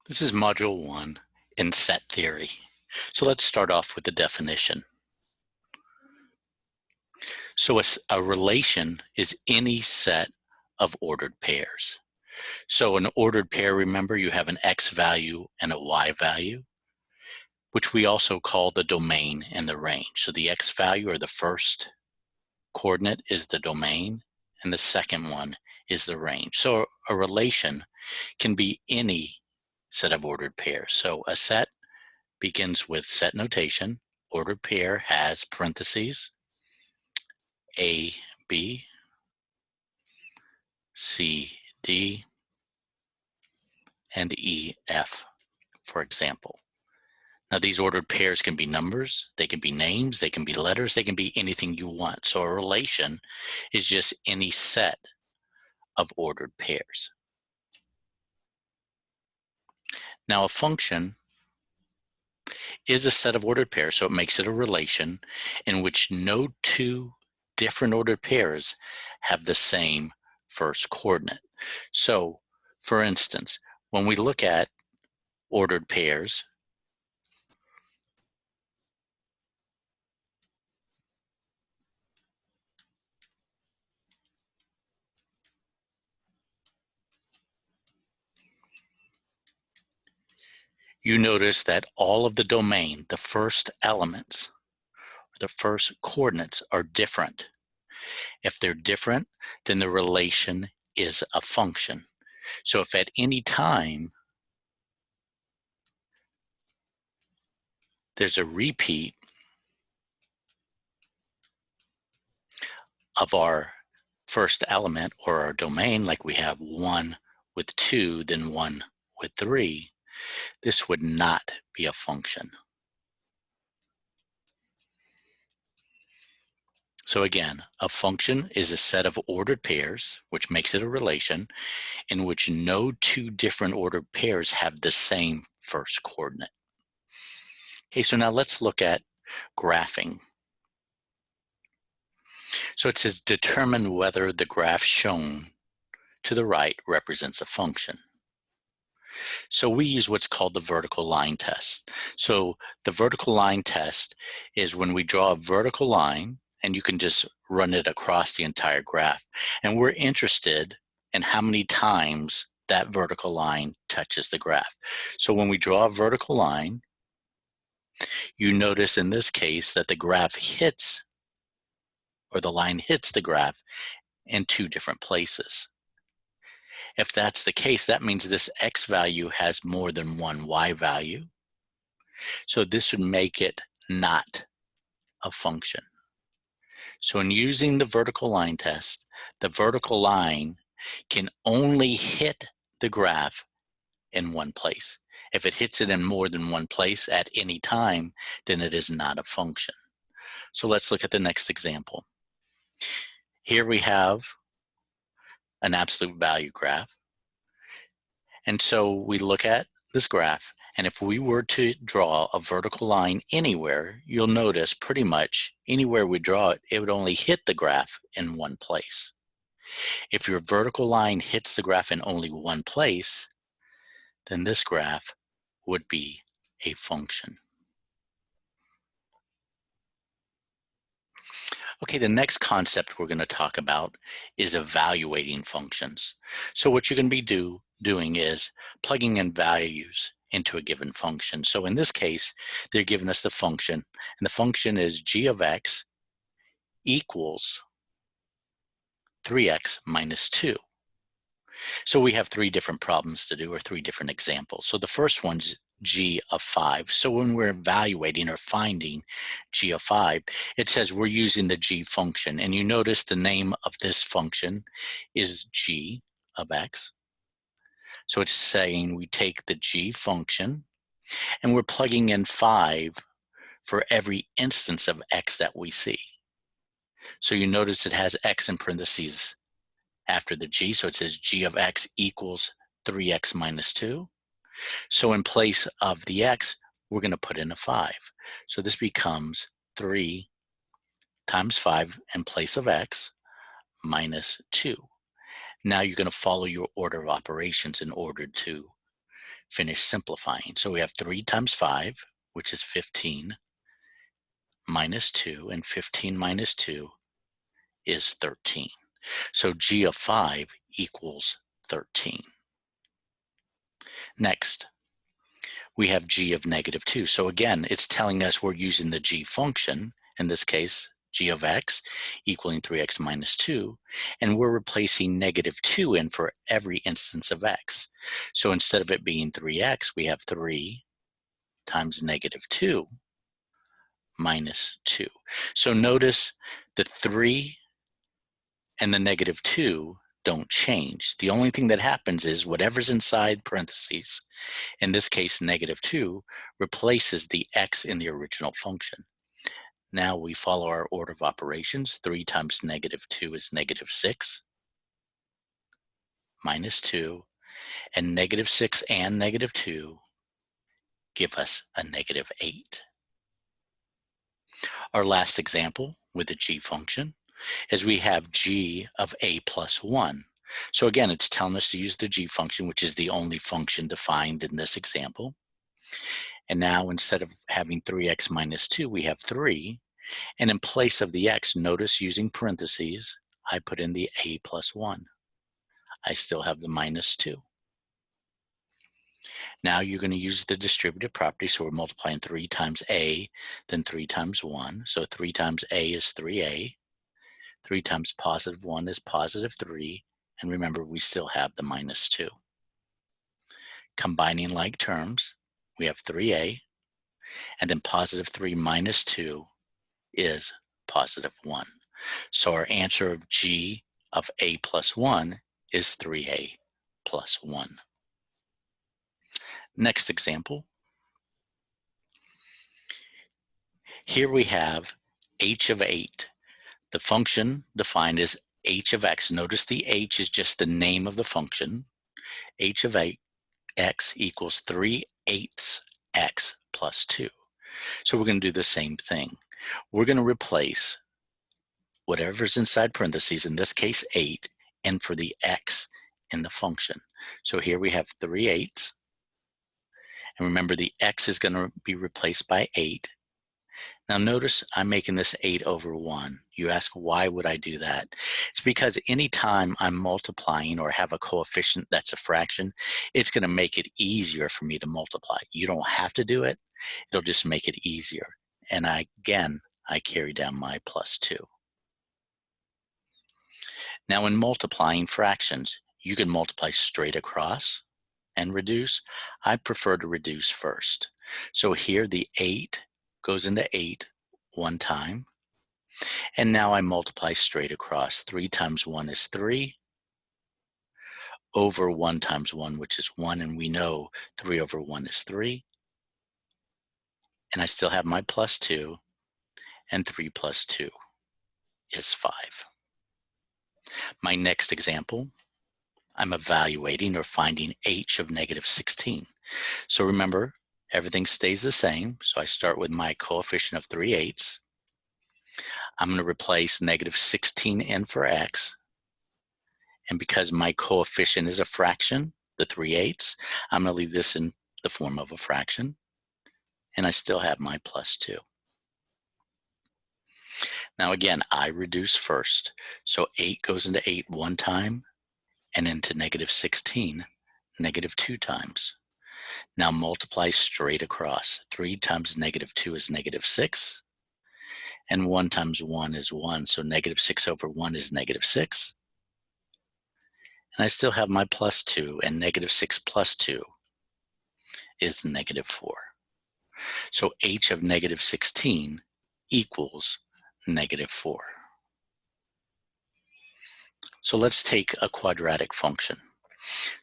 This is Module 1 in set theory. So let's start off with the definition. So a relation is any set of ordered pairs. So an ordered pair, remember, you have an x value and a y value, which we also call the domain and the range. So the x value, or the first coordinate, is the domain, and the second one is the range. So a relation can be any set of ordered pairs. So a set begins with set notation. Ordered pair has parentheses, A, B, C, D, and E, F, for example. Now, these ordered pairs can be numbers, they can be names, they can be letters, they can be anything you want. So a relation is just any set of ordered pairs. Now, a function is a set of ordered pairs, so it makes it a relation in which no two different ordered pairs have the same first coordinate. So, for instance, when we look at ordered pairs, you notice that all of the domain, the first elements, the first coordinates are different. If they're different, then the relation is a function. So if at any time there's a repeat of our first element or our domain, like we have 1 with 2, then 1 with 3, this would not be a function. So again, a function is a set of ordered pairs, which makes it a relation, in which no two different ordered pairs have the same first coordinate. Okay, so now let's look at graphing. So it says determine whether the graph shown to the right represents a function. So we use what's called the vertical line test. So the vertical line test is when we draw a vertical line, and you can just run it across the entire graph. And we're interested in how many times that vertical line touches the graph. So when we draw a vertical line, you notice in this case that the graph hits, or the line hits the graph in two different places. If that's the case, that means this x value has more than one y value. So this would make it not a function. So in using the vertical line test, the vertical line can only hit the graph in one place. If it hits it in more than one place at any time, then it is not a function. So let's look at the next example. Here we have an absolute value graph. And so we look at this graph, and if we were to draw a vertical line anywhere, you'll notice pretty much anywhere we draw it, it would only hit the graph in one place. If your vertical line hits the graph in only one place, then this graph would be a function. Okay, the next concept we're going to talk about is evaluating functions. So what you're going to be doing is plugging in values into a given function. So in this case, they're giving us the function, and the function is g of x equals 3x minus 2. So we have three different problems to do, or three different examples. So the first one's g of 5. So when we're evaluating or finding g of 5, it says we're using the g function. And you notice the name of this function is g of x. So it's saying we take the g function and we're plugging in 5 for every instance of x that we see. So you notice it has x in parentheses after the g, so it says g of x equals 3x minus 2. So in place of the x, we're going to put in a 5. So this becomes 3 times 5 in place of x minus 2. Now you're going to follow your order of operations in order to finish simplifying. So we have 3 times 5, which is 15, minus 2, and 15 minus 2 is 13. So g of 5 equals 13. Next, we have g of negative 2. So again, it's telling us we're using the g function, in this case, g of x equaling 3x minus 2, and we're replacing negative 2 in for every instance of x. So instead of it being 3x, we have 3 times negative 2 minus 2. So notice the 3 and the negative 2 don't change. The only thing that happens is whatever's inside parentheses, in this case negative 2, replaces the x in the original function. Now we follow our order of operations. 3 times negative 2 is negative 6, minus 2, and negative 6 and negative 2 give us a negative 8. Our last example with the g function is we have g of a plus 1. So again, it's telling us to use the g function, which is the only function defined in this example. And now instead of having 3x minus 2, we have 3. And in place of the x, notice using parentheses, I put in the a plus 1. I still have the minus 2. Now you're going to use the distributive property, so we're multiplying 3 times a, then 3 times 1. So 3 times a is 3a. 3 times positive 1 is positive 3. And remember, we still have the minus 2. Combining like terms, we have 3a, and then positive 3 minus 2 is positive 1. So our answer of g of a plus 1 is 3a plus 1. Next example. Here we have h of 8. The function defined as h of x. Notice the h is just the name of the function. H of 8 x equals 3/8 x plus 2. So we're going to do the same thing. We're going to replace whatever's inside parentheses, in this case 8, and for the x in the function. So here we have 3/8. And remember, the x is going to be replaced by 8. Now notice I'm making this 8 over 1. You ask, why would I do that? It's because anytime I'm multiplying or have a coefficient that's a fraction, it's going to make it easier for me to multiply. You don't have to do it. It'll just make it easier. And I carry down my plus 2. Now in multiplying fractions, you can multiply straight across and reduce. I prefer to reduce first. So here the 8 goes into 8 one time. And now I multiply straight across. 3 times 1 is 3 over 1 times 1, which is 1. And we know 3 over 1 is 3. And I still have my plus 2. And 3 plus 2 is 5. My next example, I'm evaluating or finding h of negative 16. So remember, everything stays the same. So I start with my coefficient of 3/8. I'm going to replace negative 16 in for x. And because my coefficient is a fraction, the 3/8, I'm going to leave this in the form of a fraction. And I still have my plus 2. Now again, I reduce first. So 8 goes into 8 one time and into negative 16, negative 2 times. Now multiply straight across. 3 times negative 2 is negative 6. And 1 times 1 is 1. So negative 6 over 1 is negative 6. And I still have my plus 2. And negative 6 plus 2 is negative 4. So h of negative 16 equals negative 4. So let's take a quadratic function.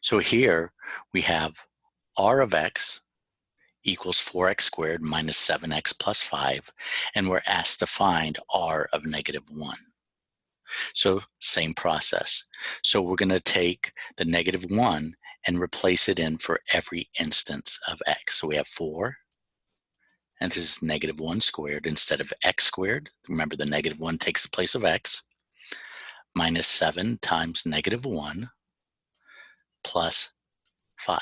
So here we have r of x equals 4x squared minus 7x plus 5, and we're asked to find r of negative 1. So same process. So we're going to take the negative 1 and replace it in for every instance of x. So we have 4, and this is negative 1 squared instead of x squared. Remember, the negative 1 takes the place of x, minus 7 times negative 1 plus 5.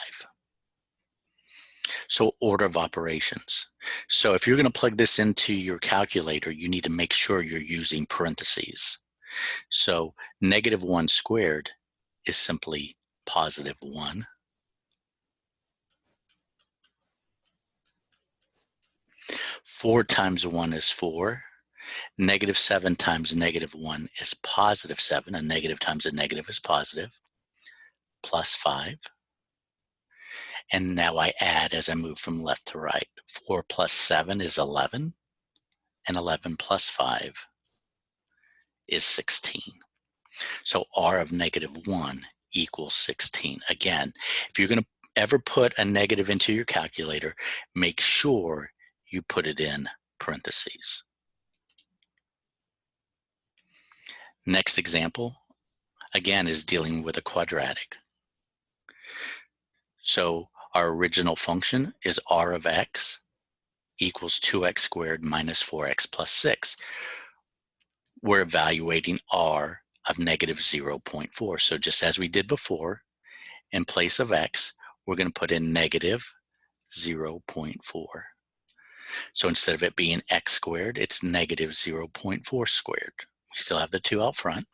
So order of operations. So if you're going to plug this into your calculator, you need to make sure you're using parentheses. So -1 squared is simply +1. 4 times 1 is 4. -7 times -1 is +7. A negative times a negative is positive. +5. And now I add as I move from left to right. 4 plus 7 is 11. And 11 plus 5 is 16. So R of -1 equals 16. Again, if you're going to ever put a negative into your calculator, make sure you put it in parentheses. Next example, again, is dealing with a quadratic. So our original function is R of x equals 2x squared minus 4x plus 6. We're evaluating R of -0.4. So just as we did before, in place of x, we're going to put in -0.4. So instead of it being x squared, it's -0.4 squared. We still have the 2 out front.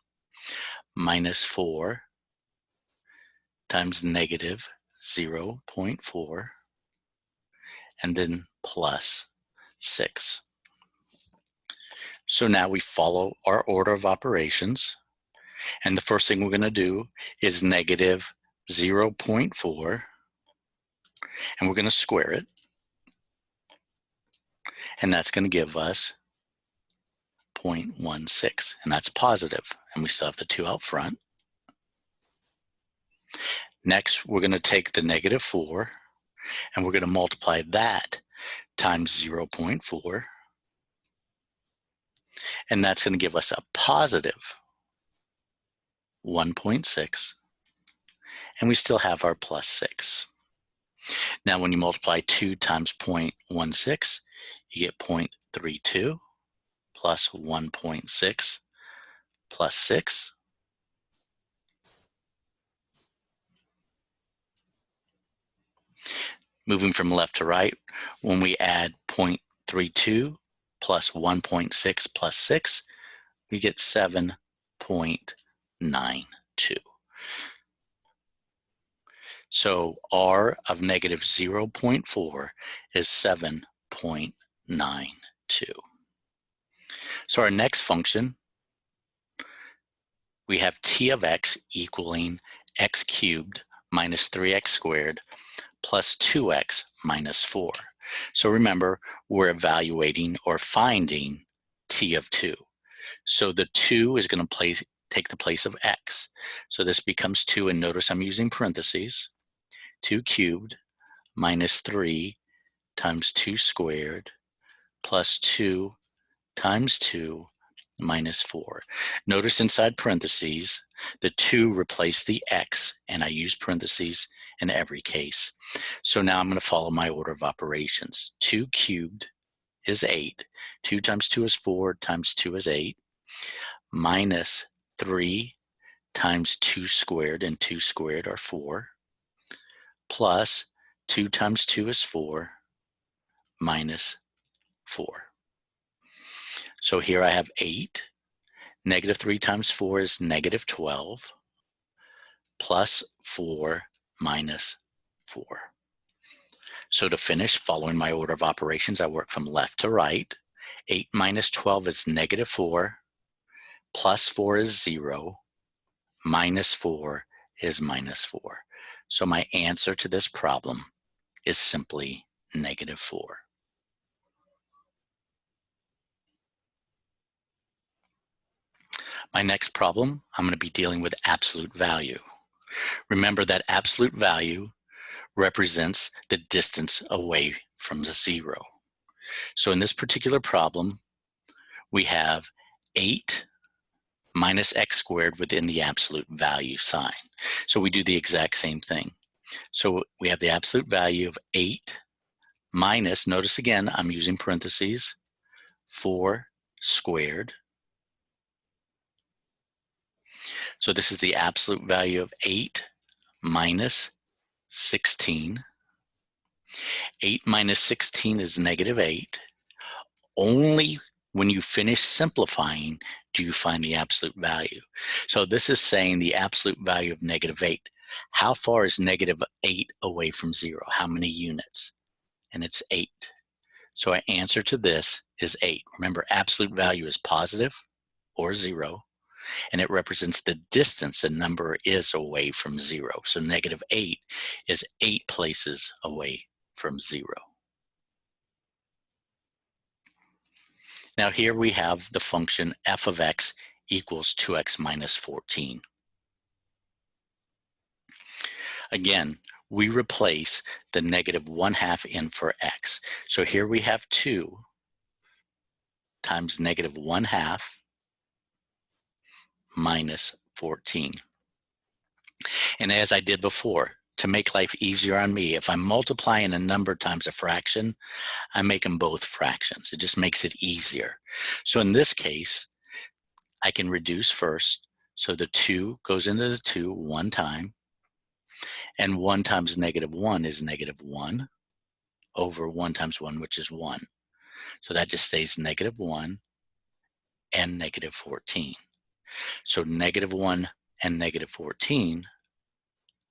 -4 times -0.4, and then plus 6. So now we follow our order of operations. And the first thing we're going to do is -0.4, and we're going to square it. And that's going to give us 0.16, and that's positive. And we still have the 2 out front. Next, we're going to take the -4, and we're going to multiply that times 0.4. And that's going to give us a positive 1.6. And we still have our plus 6. Now, when you multiply 2 times 0.16, you get 0.32 plus 1.6 plus 6. Moving from left to right, when we add 0.32 plus 1.6 plus 6, we get 7.92. So R of -0.4 is 7.92. So our next function, we have t of x equaling x cubed minus 3x squared plus 2x minus 4. So remember, we're evaluating or finding t of 2. So the 2 is going to take the place of x. So this becomes 2, and notice I'm using parentheses. 2 cubed minus 3 times 2 squared plus 2 times 2 minus 4. Notice inside parentheses, the 2 replaced the x, and I use parentheses in every case. So now I'm going to follow my order of operations. 2 cubed is 8. 2 times 2 is 4 times 2 is 8. Minus 3 times 2 squared, and 2 squared are 4. Plus 2 times 2 is 4 minus 4. So here I have 8. -3 times 4 is -12. Plus 4 minus 4. So to finish, following my order of operations, I work from left to right. 8 minus 12 is -4. Plus 4 is 0. Minus 4 is -4. So my answer to this problem is simply -4. My next problem, I'm going to be dealing with absolute value. Remember that absolute value represents the distance away from the 0. So in this particular problem, we have 8 minus x squared within the absolute value sign. So we do the exact same thing. So we have the absolute value of 8 minus, notice again, I'm using parentheses, 4 squared. So this is the absolute value of 8 minus 16. 8 minus 16 is negative 8. Only when you finish simplifying do you find the absolute value. So this is saying the absolute value of negative 8. How far is negative 8 away from 0? How many units? And it's 8. So our answer to this is 8. Remember, absolute value is positive or 0, and it represents the distance a number is away from 0. So negative 8 is 8 places away from 0. Now here we have the function f of x equals 2x minus 14. Again, we replace the negative 1/2 in for x. So here we have 2 times negative 1/2 minus 14. And as I did before, to make life easier on me, if I'm multiplying a number times a fraction, I make them both fractions. It just makes it easier. So in this case, I can reduce first. So the 2 goes into the 2 one time. And 1 times negative 1 is negative 1 over 1 times 1, which is 1. So that just stays negative 1 and negative 14. So negative 1 and negative 14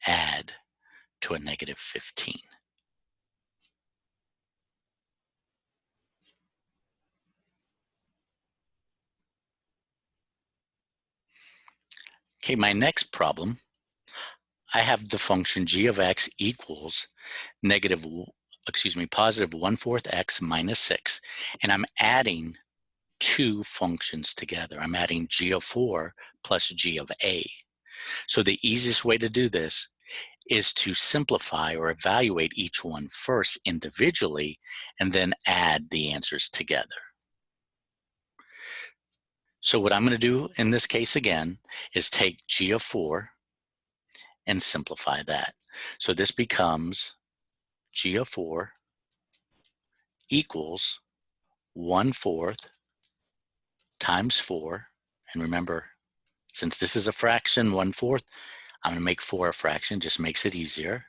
add to a negative 15. Okay, my next problem, I have the function g of x equals positive 1/4 x minus 6, and I'm adding two functions together. I'm adding g of 4 plus g of a. So the easiest way to do this is to simplify or evaluate each one first individually and then add the answers together. So what I'm going to do in this case again is take g of 4 and simplify that. So this becomes g of 4 equals 1/4 times 4. And remember, since this is a fraction, 1/4, I'm going to make 4 a fraction, just makes it easier,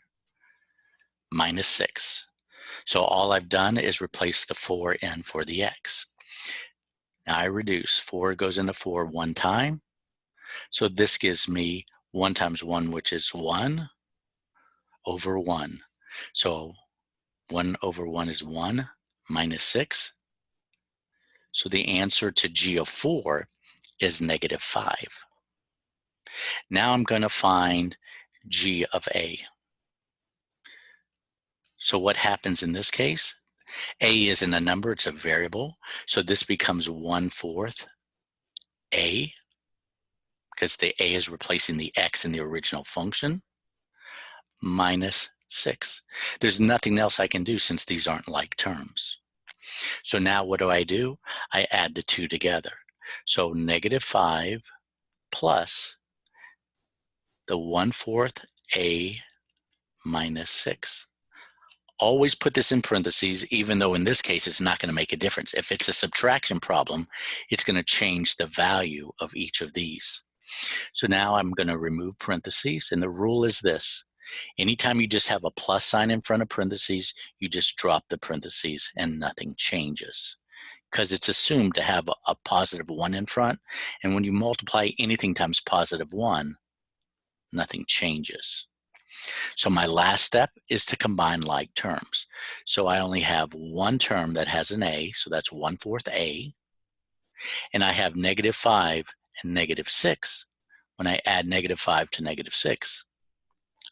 minus 6. So all I've done is replace the 4 in for the x. Now I reduce. 4 goes into 4 one time. So this gives me 1 times 1, which is 1 over 1. So 1 over 1 is 1 minus 6. So the answer to g of 4 is negative 5. Now I'm going to find g of a. So what happens in this case? A isn't a number, it's a variable. So this becomes 1/4 a, because the a is replacing the x in the original function, minus 6. There's nothing else I can do since these aren't like terms. So now what do? I add the two together. So negative 5 plus the 1/4 a minus 6. Always put this in parentheses, even though in this case it's not going to make a difference. If it's a subtraction problem, it's going to change the value of each of these. So now I'm going to remove parentheses, and the rule is this. Anytime you just have a plus sign in front of parentheses, you just drop the parentheses and nothing changes, because it's assumed to have a positive 1 in front, and when you multiply anything times positive 1, nothing changes. So my last step is to combine like terms. So I only have one term that has an a, so that's 1/4 a, and I have negative 5 and negative 6. When I add negative 5 to negative 6,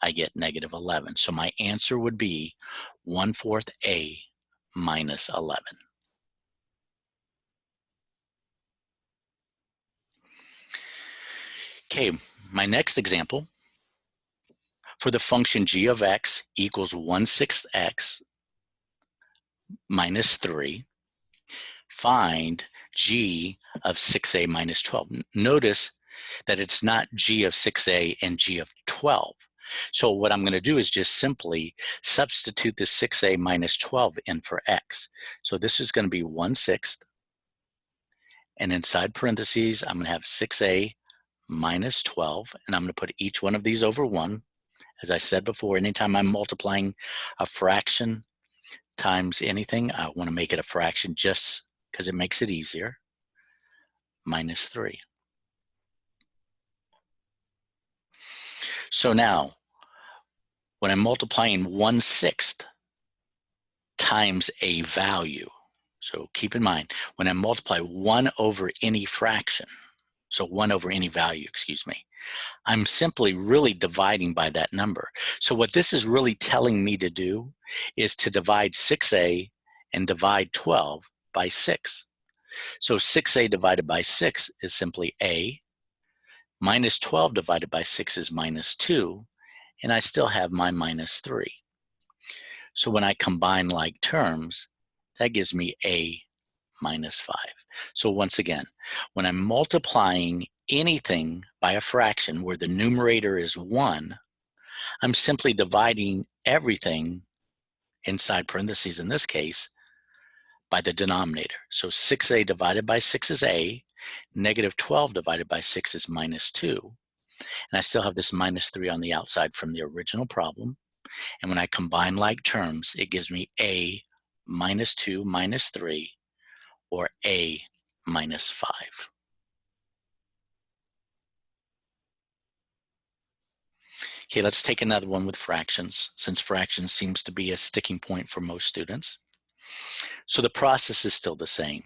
I get negative 11. So my answer would be 1/4 a minus 11. Okay, my next example, for the function g of x equals 1/6 x minus 3, find g of 6a minus 12. Notice that it's not g of 6a and g of 12. So what I'm going to do is just simply substitute the 6a minus 12 in for x. So this is going to be 1/6, and inside parentheses, I'm going to have 6a minus 12, and I'm going to put each one of these over 1. As I said before, anytime I'm multiplying a fraction times anything. I want to make it a fraction just because it makes it easier. Minus 3. So now, when I'm multiplying 1/6 times a value, so keep in mind, when I multiply 1 over any fraction, so 1 over any value, excuse me, I'm simply really dividing by that number. So what this is really telling me to do is to divide 6a and divide 12 by 6. So 6a divided by 6 is simply a, minus 12 divided by 6 is minus 2, and I still have my minus 3. So when I combine like terms, that gives me a minus 5. So once again, when I'm multiplying anything by a fraction where the numerator is 1, I'm simply dividing everything inside parentheses in this case by the denominator. So 6a divided by 6 is a, negative 12 divided by 6 is minus 2, and I still have this minus 3 on the outside from the original problem. And when I combine like terms, it gives me a minus 2 minus 3, or a minus 5. Okay, let's take another one with fractions, since fractions seems to be a sticking point for most students. So the process is still the same.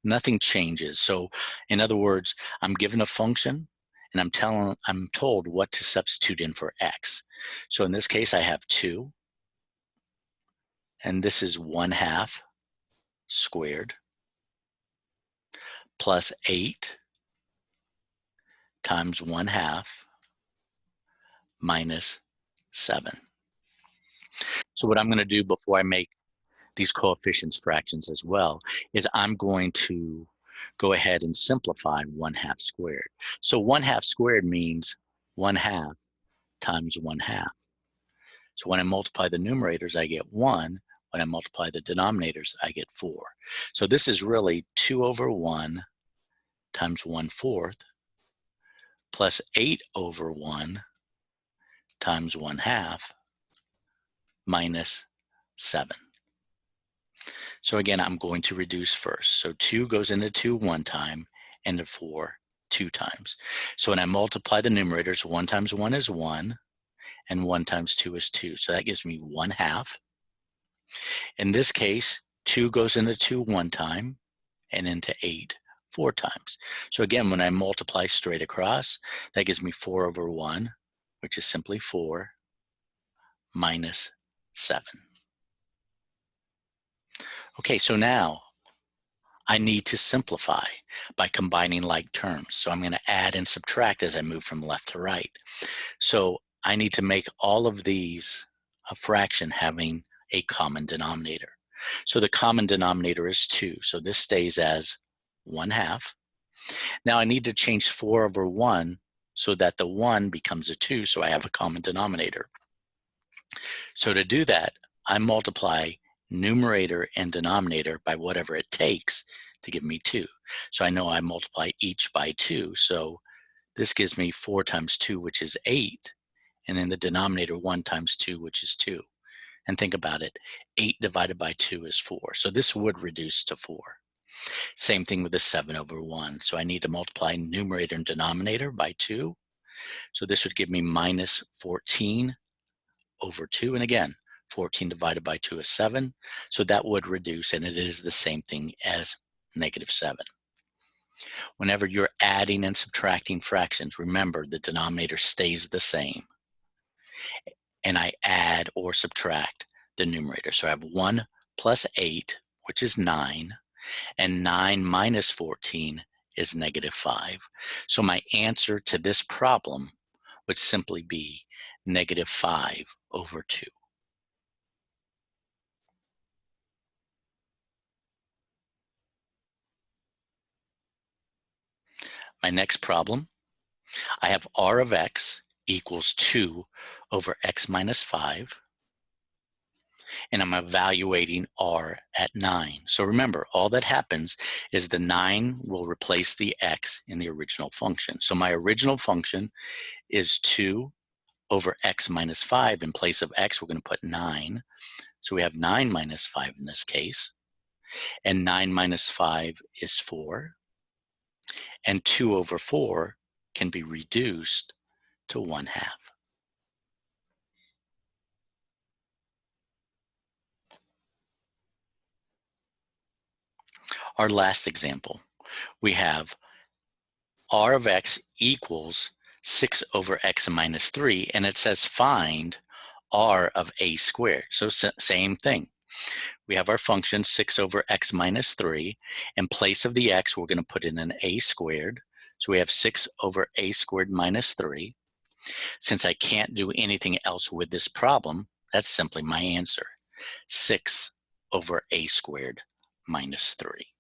Nothing changes. So in other words, I'm given a function and I'm told what to substitute in for x. So in this case, I have 2, and this is 1/2 squared plus 8 times 1/2 minus 7. So what I'm going to do before I make these coefficients fractions as well is I'm going to go ahead and simplify 1/2 squared. So 1/2 squared means 1/2 times 1/2. So when I multiply the numerators, I get 1. When I multiply the denominators, I get 4. So this is really 2 over 1 times 1/4 plus 8 over 1 times 1/2 minus 7. So again, I'm going to reduce first. So 2 goes into 2 one time, and the 4 2 times. So when I multiply the numerators, 1 times 1 is 1, and 1 times 2 is 2. So that gives me 1/2. In this case, 2 goes into 2 one time, and into 8 4 times. So again, when I multiply straight across, that gives me 4 over 1, which is simply 4 minus 7. Okay, so now I need to simplify by combining like terms. So I'm going to add and subtract as I move from left to right. So I need to make all of these a fraction having a common denominator. So the common denominator is 2. So this stays as 1/2. Now I need to change 4 over 1 so that the 1 becomes a 2, so I have a common denominator. So to do that, I multiply numerator and denominator by whatever it takes to give me 2. So I know I multiply each by 2. So this gives me 4 times 2, which is 8. And in the denominator, 1 times 2, which is 2. And think about it, 8 divided by 2 is 4. So this would reduce to 4. Same thing with the 7 over 1. So I need to multiply numerator and denominator by 2. So this would give me minus 14 over 2. And again, 14 divided by 2 is 7. So that would reduce, and it is the same thing as negative 7. Whenever you're adding and subtracting fractions, remember the denominator stays the same. And I add or subtract the numerator. So I have 1 plus 8, which is 9, and 9 minus 14 is negative 5. So my answer to this problem would simply be negative 5 over 2. My next problem, I have r of x equals 2 over x minus 5, and I'm evaluating r at 9. So remember, all that happens is the 9 will replace the x in the original function. So my original function is 2 over x minus 5. In place of x, we're going to put 9. So we have 9 minus 5 in this case. And 9 minus 5 is 4. And 2 over 4 can be reduced to 1/2. Our last example, we have r of x equals 6 over x minus 3, and it says find r of a squared. So same thing. We have our function 6 over x minus 3. In place of the x, we're going to put in an a squared. So we have 6 over a squared minus 3. Since I can't do anything else with this problem, that's simply my answer, 6 over a squared minus 3.